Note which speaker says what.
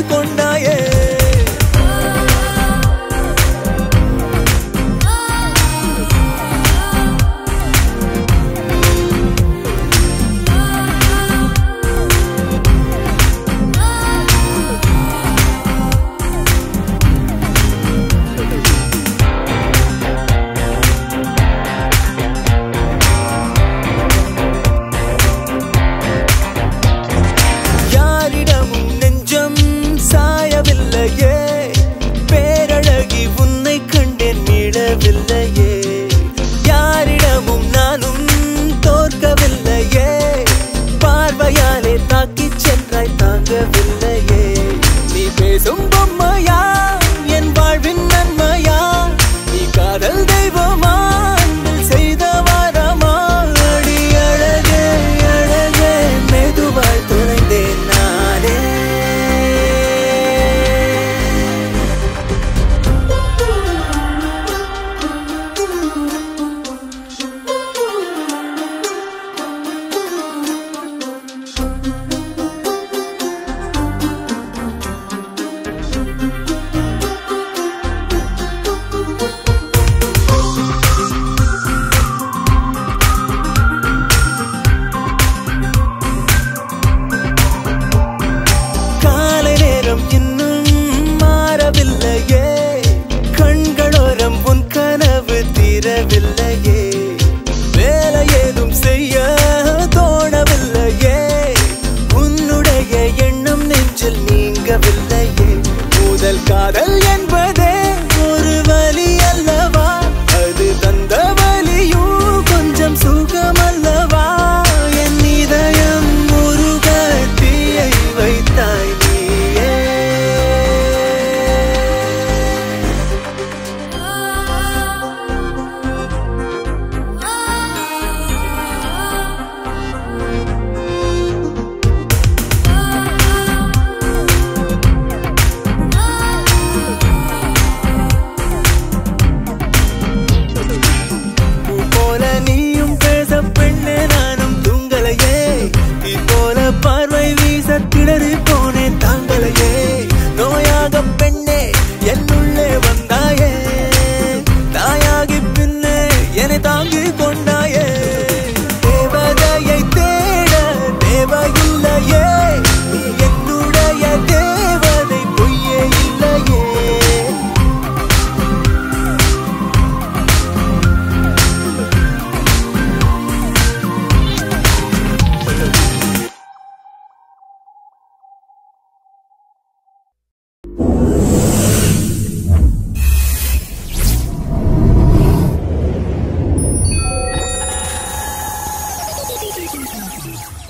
Speaker 1: கொண்டாயே பேரழகி உன்னை கண்டேன் மீளவில்லையே யாரிடமும் நானும் தோற்கவில்லையே பார்வையாலே தாக்கிச் சென்றாய் தாங்கவில்லையே நீ பேசும் பொம்மையா என் வாழ்வின் நன்மையா நீ காதல் தெய்வமா செய்த வாரமா அடி அழகே அழகே மெதுவாய் துளைந்தேன் நானே இன்னும் மாறவில்லையே கண்களோரம் உன் கனவு தீரவில்லையே வேலை ஏதும் செய்ய தோணவில்லையே உன்னுடைய எண்ணம் நெஞ்சில் நீங்கவில்லையே முதல் காதல் என்பதே ஒரு வலி அல்லவா அது தந்த வலியும் கொஞ்சம் சுகம் அல்லவா என் இதயம் முருக தீயை வைத்தாய் பார்வை வீச திணறி போனேன் தாங்களையே நோயாக பெண்ணே என்னுள்ளே வந்தாயே தாயாகி பின்னே என்னை தாங்கி கொண்டாயே தேவதையை தேட தேவையில்லையே நீ என்னுடைய தேவதை பொய்யே இல்லையே
Speaker 2: Thank you.